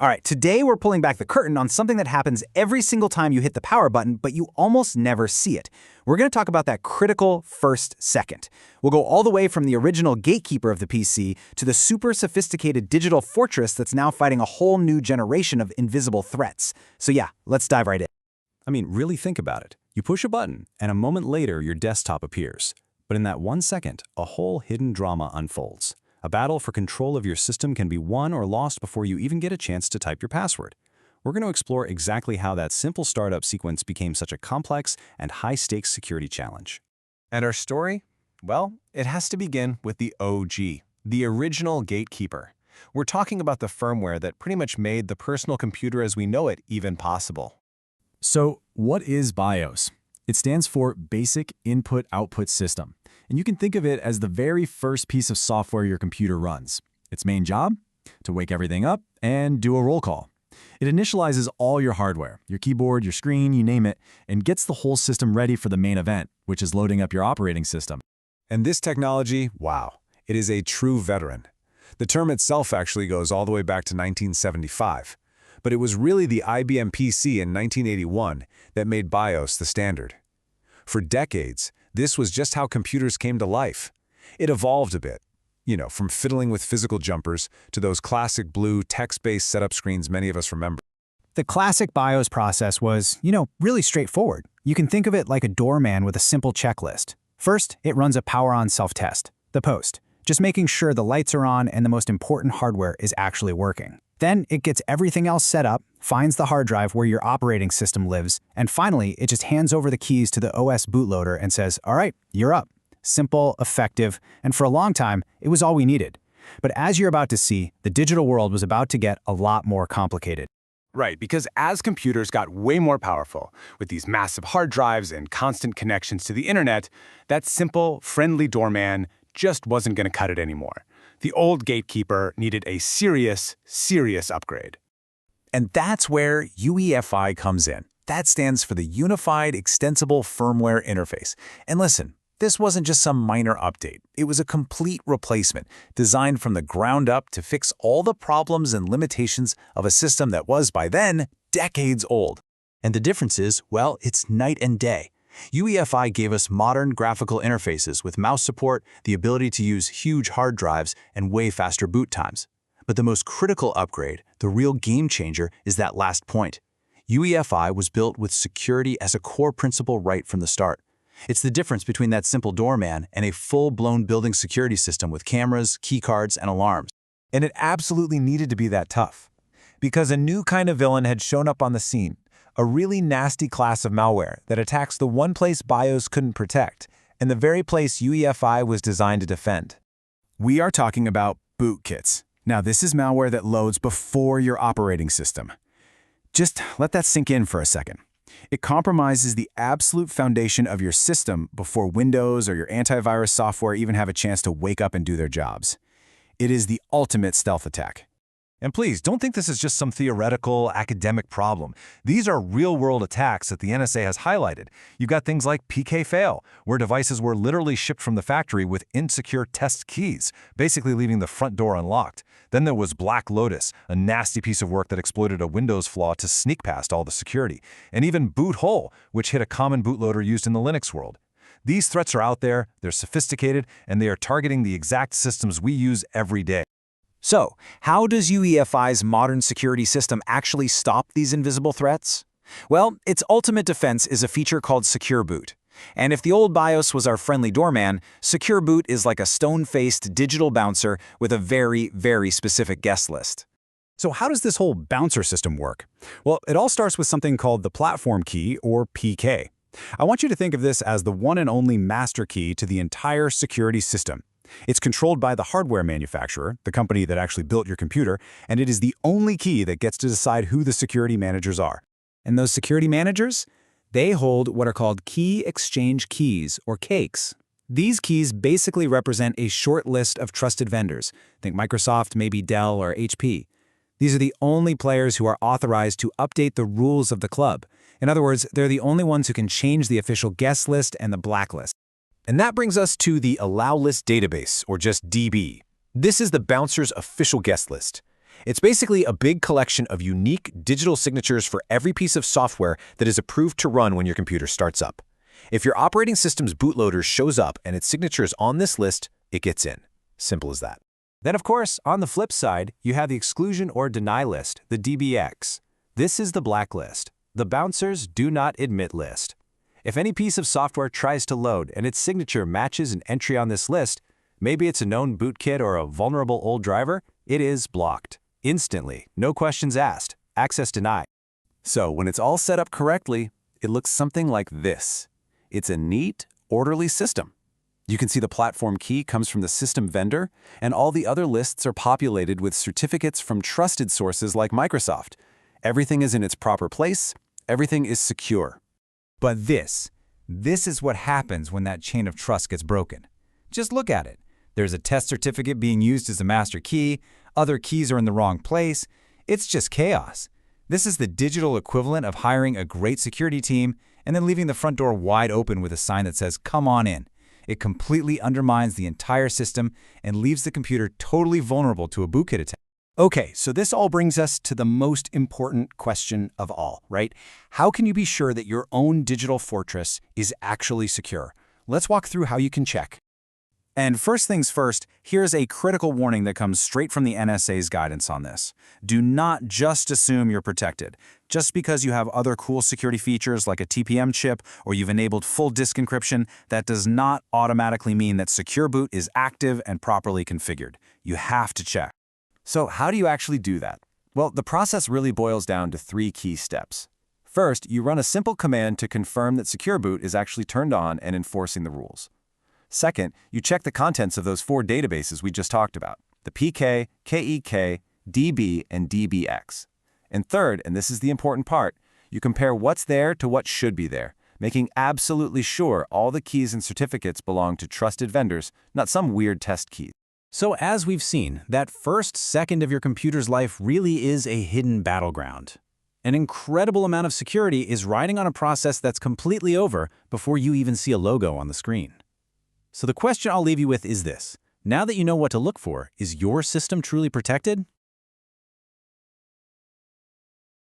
All right, today we're pulling back the curtain on something that happens every single time you hit the power button, but you almost never see it. We're going to talk about that critical first second. We'll go all the way from the original gatekeeper of the PC to the super sophisticated digital fortress that's now fighting a whole new generation of invisible threats. So yeah, let's dive right in. I mean, really think about it. You push a button, and a moment later your desktop appears. But in that 1 second, a whole hidden drama unfolds. A battle for control of your system can be won or lost before you even get a chance to type your password. We're going to explore exactly how that simple startup sequence became such a complex and high-stakes security challenge. And our story? Well, it has to begin with the OG, the original gatekeeper. We're talking about the firmware that pretty much made the personal computer as we know it even possible. So, what is BIOS? It stands for Basic Input-Output System, and you can think of it as the very first piece of software your computer runs. Its main job? To wake everything up and do a roll call. It initializes all your hardware, your keyboard, your screen, you name it, and gets the whole system ready for the main event, which is loading up your operating system. And this technology, wow, it is a true veteran. The term itself actually goes all the way back to 1975. But it was really the IBM PC in 1981 that made BIOS the standard. For decades, this was just how computers came to life. It evolved a bit, from fiddling with physical jumpers to those classic blue text-based setup screens many of us remember. The classic BIOS process was, really straightforward. You can think of it like a doorman with a simple checklist. First, it runs a power-on self-test, the post, just making sure the lights are on and the most important hardware is actually working. Then it gets everything else set up, finds the hard drive where your operating system lives, and finally, it just hands over the keys to the OS bootloader and says, all right, you're up. Simple, effective, and for a long time, it was all we needed. But as you're about to see, the digital world was about to get a lot more complicated. Right, because as computers got way more powerful, with these massive hard drives and constant connections to the internet, that simple, friendly doorman just wasn't going to cut it anymore. The old gatekeeper needed a serious upgrade. And that's where UEFI comes in. That stands for the Unified Extensible Firmware Interface. And listen, this wasn't just some minor update. It was a complete replacement, designed from the ground up to fix all the problems and limitations of a system that was, by then, decades old. And the difference is, well, it's night and day. UEFI gave us modern graphical interfaces with mouse support, the ability to use huge hard drives, and way faster boot times. But the most critical upgrade, the real game changer, is that last point. UEFI was built with security as a core principle right from the start. It's the difference between that simple doorman and a full-blown building security system with cameras, keycards, and alarms. And it absolutely needed to be that tough. Because a new kind of villain had shown up on the scene. A really nasty class of malware that attacks the one place BIOS couldn't protect, and the very place UEFI was designed to defend. We are talking about BOOTKITS. Now, this is malware that loads before your operating system. Just let that sink in for a second. It compromises the absolute foundation of your system before Windows or your antivirus software even have a chance to wake up and do their jobs. It is the ultimate stealth attack. And please, don't think this is just some theoretical, academic problem. These are real-world attacks that the NSA has highlighted. You've got things like PK-fail, where devices were literally shipped from the factory with insecure test keys, basically leaving the front door unlocked. Then there was Black Lotus, a nasty piece of work that exploited a Windows flaw to sneak past all the security. And even Boot Hole, which hit a common bootloader used in the Linux world. These threats are out there, they're sophisticated, and they are targeting the exact systems we use every day. So, how does UEFI's modern security system actually stop these invisible threats? Well, its ultimate defense is a feature called Secure Boot. And if the old BIOS was our friendly doorman, Secure Boot is like a stone-faced digital bouncer with a very specific guest list. So how does this whole bouncer system work? Well, it all starts with something called the platform key, or PK. I want you to think of this as the one and only master key to the entire security system. It's controlled by the hardware manufacturer, the company that actually built your computer, and it is the only key that gets to decide who the security managers are. And those security managers? They hold what are called key exchange keys, or cakes. These keys basically represent a short list of trusted vendors. Think Microsoft, maybe Dell, or HP. These are the only players who are authorized to update the rules of the club. In other words, they're the only ones who can change the official guest list and the blacklist. And that brings us to the Allow List Database, or just DB. This is the bouncer's official guest list. It's basically a big collection of unique digital signatures for every piece of software that is approved to run when your computer starts up. If your operating system's bootloader shows up and its signature is on this list, it gets in. Simple as that. Then, of course, on the flip side, you have the exclusion or deny list, the DBX. This is the blacklist, the bouncers do not admit list. If any piece of software tries to load and its signature matches an entry on this list, maybe it's a known bootkit or a vulnerable old driver, it is blocked. Instantly, no questions asked, access denied. So when it's all set up correctly, it looks something like this. It's a neat, orderly system. You can see the platform key comes from the system vendor, and all the other lists are populated with certificates from trusted sources like Microsoft. Everything is in its proper place, everything is secure. But this is what happens when that chain of trust gets broken. Just look at it. There's a test certificate being used as a master key, other keys are in the wrong place. It's just chaos. This is the digital equivalent of hiring a great security team and then leaving the front door wide open with a sign that says, "Come on in." It completely undermines the entire system and leaves the computer totally vulnerable to a bootkit attack. Okay, so this all brings us to the most important question of all, right? How can you be sure that your own digital fortress is actually secure? Let's walk through how you can check. And first things first, here's a critical warning that comes straight from the NSA's guidance on this. Do not just assume you're protected. Just because you have other cool security features like a TPM chip or you've enabled full disk encryption, that does not automatically mean that Secure Boot is active and properly configured. You have to check. So how do you actually do that? Well, the process really boils down to 3 key steps. First, you run a simple command to confirm that Secure Boot is actually turned on and enforcing the rules. Second, you check the contents of those 4 databases we just talked about, the PK, KEK, DB, and DBX. And third, and this is the important part, you compare what's there to what should be there, making absolutely sure all the keys and certificates belong to trusted vendors, not some weird test keys. So as we've seen, that first second of your computer's life really is a hidden battleground. An incredible amount of security is riding on a process that's completely over before you even see a logo on the screen. So the question I'll leave you with is this. Now that you know what to look for, is your system truly protected?